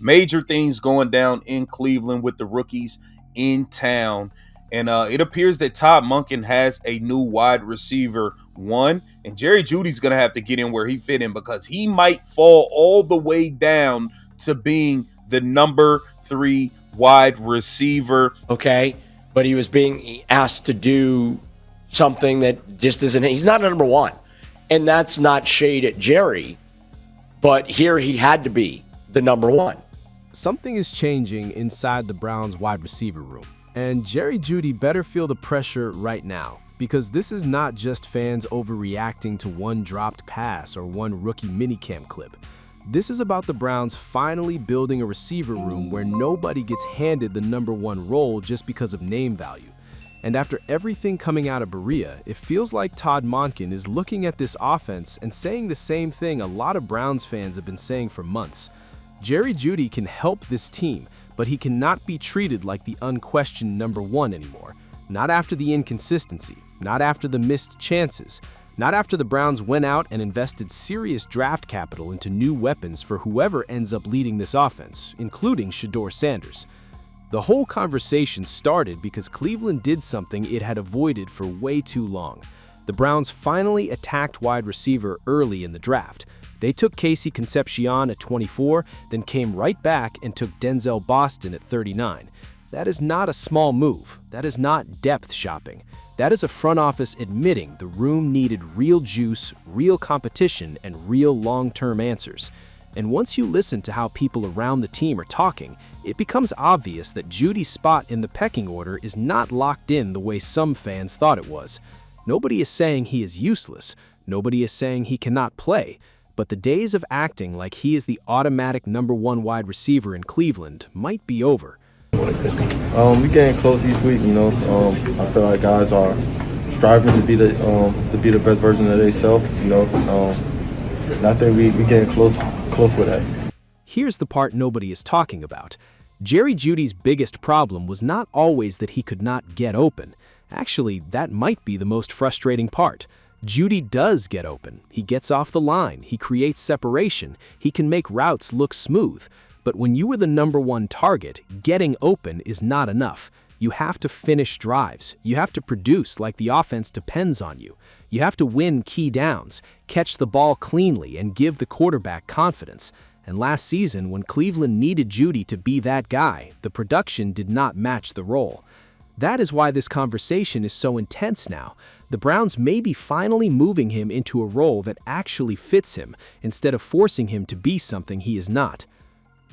major things going down in Cleveland with the rookies in town. And it appears that Todd Monken has a new wide receiver one, and Jerry Jeudy's going to have to get in where he fit in because he might fall all the way down to being the number 3 wide receiver. Okay, but he was being asked to do something that just isn't. He's not a number one, and that's not shade at Jerry, but here he had to be the number one. Something is changing inside the Browns wide receiver room, and Jerry Jeudy better feel the pressure right now, because this is not just fans overreacting to one dropped pass or one rookie minicamp clip. This is about the Browns finally building a receiver room where nobody gets handed the number 1 role just because of name value. And after everything coming out of Berea, it feels like Todd Monken is looking at this offense and saying the same thing a lot of Browns fans have been saying for months. Jerry Jeudy can help this team, but he cannot be treated like the unquestioned number 1 anymore. Not after the inconsistency, not after the missed chances, not after the Browns went out and invested serious draft capital into new weapons for whoever ends up leading this offense, including Shedeur Sanders. The whole conversation started because Cleveland did something it had avoided for way too long. The Browns finally attacked wide receiver early in the draft. They took Concepcion at 24, then came right back and took Denzel Boston at 39. That is not a small move. That is not depth shopping. That is a front office admitting the room needed real juice, real competition, and real long-term answers. And once you listen to how people around the team are talking, it becomes obvious that Jeudy's spot in the pecking order is not locked in the way some fans thought it was. Nobody is saying he is useless. Nobody is saying he cannot play. But the days of acting like he is the automatic number 1 wide receiver in Cleveland might be over. We getting close each week, I feel like guys are striving to be the best version of themselves, and I think we getting close with that. Here's the part nobody is talking about. Jerry Jeudy's biggest problem was not always that he could not get open. Actually, that might be the most frustrating part. Jeudy does get open. He gets off the line. He creates separation. He can make routes look smooth. But when you are the number 1 target, getting open is not enough. You have to finish drives. You have to produce like the offense depends on you. You have to win key downs, catch the ball cleanly, and give the quarterback confidence. And last season, when Cleveland needed Jeudy to be that guy, the production did not match the role. That is why this conversation is so intense now. The Browns may be finally moving him into a role that actually fits him, instead of forcing him to be something he is not.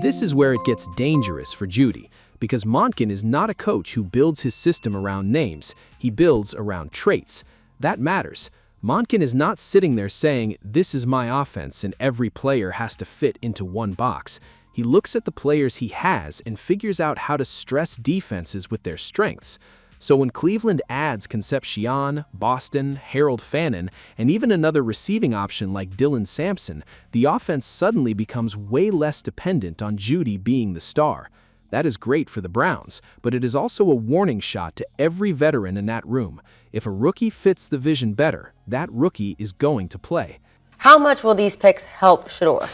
This is where it gets dangerous for Jeudy, because Monken is not a coach who builds his system around names. He builds around traits. That matters. Monken is not sitting there saying, "This is my offense and every player has to fit into one box." He looks at the players he has and figures out how to stress defenses with their strengths. So when Cleveland adds Concepcion, Boston, Harold Fannin, and even another receiving option like Dylan Sampson, the offense suddenly becomes way less dependent on Jeudy being the star. That is great for the Browns, but it is also a warning shot to every veteran in that room. If a rookie fits the vision better, that rookie is going to play. How much will these picks help Shedeur?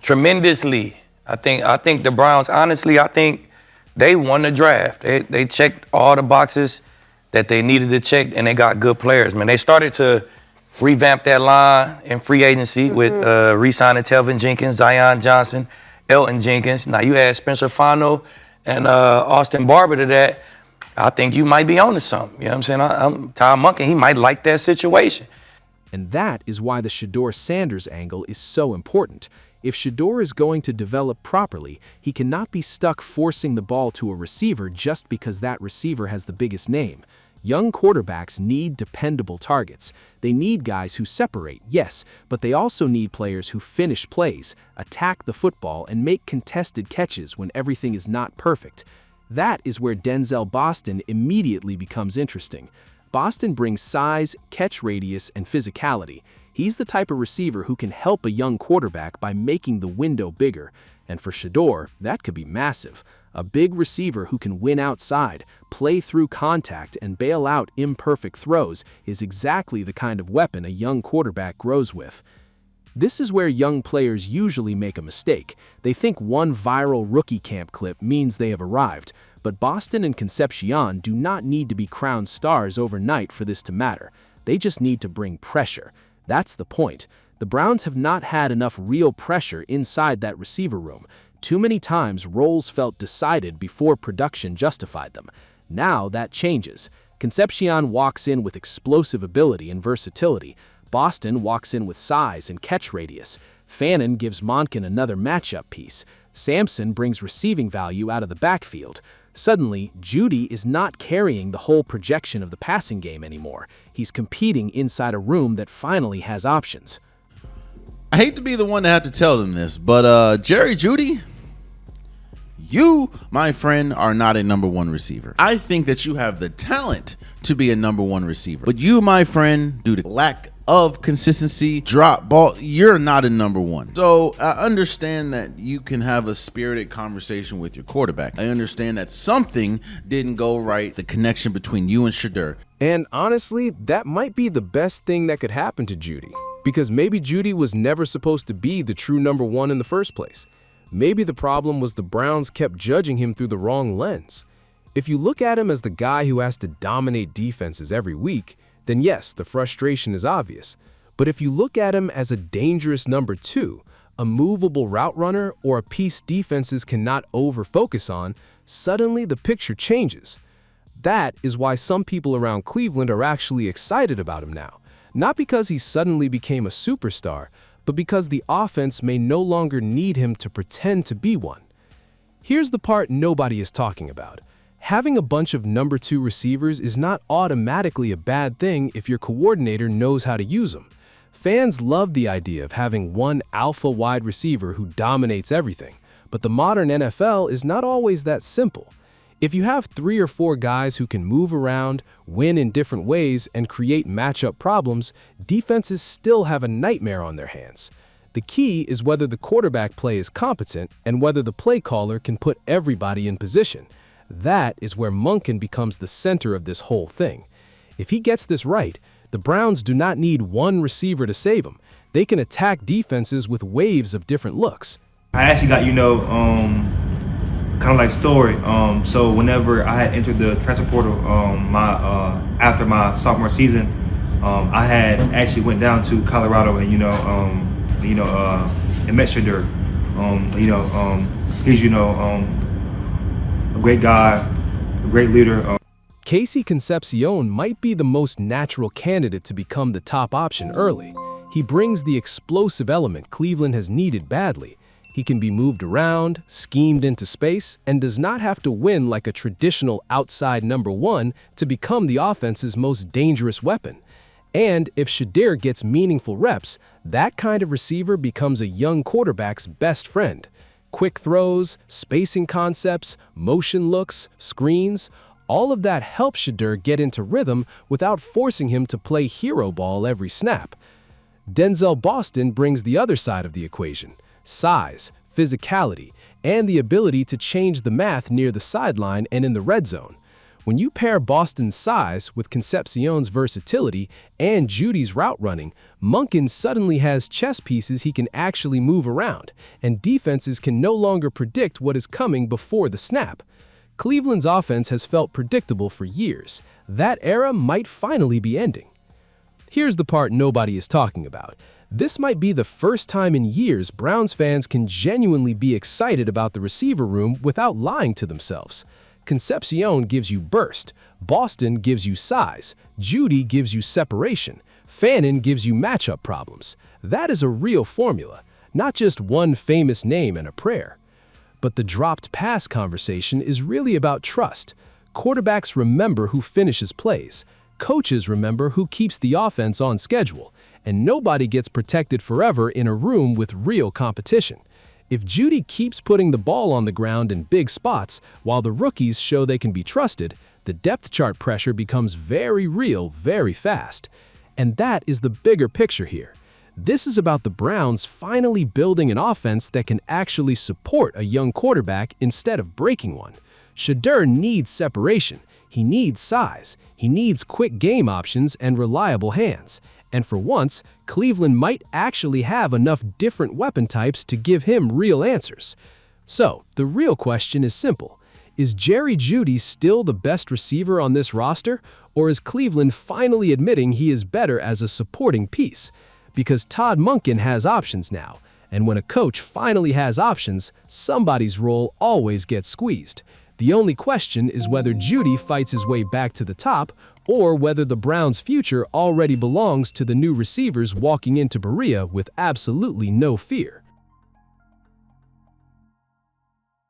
Tremendously. I think the Browns, honestly, I think they won the draft. They checked all the boxes that they needed to check, and they got good players. Man, they started to revamp that line in free agency with re-signing Telvin Jenkins, Zion Johnson, Elton Jenkins. Now you add Spencer Fano and Austin Barber to that. I think you might be on to something. You know what I'm saying? Todd Monken, he might like that situation. And that is why the Shedeur Sanders angle is so important. If Shedeur is going to develop properly, he cannot be stuck forcing the ball to a receiver just because that receiver has the biggest name. Young quarterbacks need dependable targets. They need guys who separate, yes, but they also need players who finish plays, attack the football, and make contested catches when everything is not perfect. That is where Denzel Boston immediately becomes interesting. Boston brings size, catch radius, and physicality. He's the type of receiver who can help a young quarterback by making the window bigger. And for Shedeur, that could be massive. A big receiver who can win outside, play through contact, and bail out imperfect throws is exactly the kind of weapon a young quarterback grows with. This is where young players usually make a mistake. They think one viral rookie camp clip means they have arrived, but Boston and Concepcion do not need to be crowned stars overnight for this to matter. They just need to bring pressure. That's the point. The Browns have not had enough real pressure inside that receiver room. Too many times roles felt decided before production justified them. Now that changes. Concepcion walks in with explosive ability and versatility. Boston walks in with size and catch radius. Fannin gives Monken another matchup piece. Sampson brings receiving value out of the backfield. Suddenly, Jeudy is not carrying the whole projection of the passing game anymore. He's competing inside a room that finally has options. I hate to be the one to have to tell them this, but Jerry Jeudy, you, my friend, are not a number one receiver. I think that you have the talent to be a number one receiver, but you, my friend, due to lack of consistency, drop ball, you're not a number one. So I understand that you can have a spirited conversation with your quarterback. I understand that something didn't go right, the connection between you and Shedeur. And honestly, that might be the best thing that could happen to Jeudy, because maybe Jeudy was never supposed to be the true number one in the first place. Maybe the problem was the Browns kept judging him through the wrong lens. If you look at him as the guy who has to dominate defenses every week, then yes, the frustration is obvious. But if you look at him as a dangerous number two, a movable route runner, or a piece defenses cannot over-focus on, suddenly the picture changes. That is why some people around Cleveland are actually excited about him now. Not because he suddenly became a superstar, but because the offense may no longer need him to pretend to be one. Here's the part nobody is talking about. Having a bunch of number two receivers is not automatically a bad thing if your coordinator knows how to use them. Fans love the idea of having one alpha wide receiver who dominates everything, but the modern NFL is not always that simple. If you have 3 or 4 guys who can move around, win in different ways, and create matchup problems, defenses still have a nightmare on their hands. The key is whether the quarterback play is competent and whether the play caller can put everybody in position. That is where Monken becomes the center of this whole thing. If he gets this right, the Browns do not need one receiver to save them. They can attack defenses with waves of different looks. I actually got, kind of like story. So whenever I had entered the transfer portal, after my sophomore season, I had actually went down to Colorado and and met Shedeur. He's a great guy, a great leader. Casey Concepcion might be the most natural candidate to become the top option early. He brings the explosive element Cleveland has needed badly. He can be moved around, schemed into space, and does not have to win like a traditional outside number one to become the offense's most dangerous weapon. And if Shedeur gets meaningful reps, that kind of receiver becomes a young quarterback's best friend. Quick throws, spacing concepts, motion looks, screens, all of that helps Shedeur get into rhythm without forcing him to play hero ball every snap. Denzel Boston brings the other side of the equation: size, physicality, and the ability to change the math near the sideline and in the red zone. When you pair Boston's size with Concepcion's versatility and Jeudy's route running, Monken suddenly has chess pieces he can actually move around, and defenses can no longer predict what is coming before the snap. Cleveland's offense has felt predictable for years. That era might finally be ending. Here's the part nobody is talking about. This might be the first time in years Browns fans can genuinely be excited about the receiver room without lying to themselves. Concepcion gives you burst, Boston gives you size, Jeudy gives you separation, Fannin gives you matchup problems. That is a real formula, not just one famous name and a prayer. But the dropped pass conversation is really about trust. Quarterbacks remember who finishes plays. Coaches remember who keeps the offense on schedule. And nobody gets protected forever in a room with real competition. If Jeudy keeps putting the ball on the ground in big spots while the rookies show they can be trusted, the depth chart pressure becomes very real very fast. And that is the bigger picture here. This is about the Browns finally building an offense that can actually support a young quarterback instead of breaking one. Shedeur needs separation. He needs size. He needs quick game options and reliable hands. And for once, Cleveland might actually have enough different weapon types to give him real answers. So, the real question is simple. Is Jerry Jeudy still the best receiver on this roster, or is Cleveland finally admitting he is better as a supporting piece? Because Todd Monken has options now, and when a coach finally has options, somebody's role always gets squeezed. The only question is whether Jeudy fights his way back to the top, or whether the Browns' future already belongs to the new receivers walking into Berea with absolutely no fear.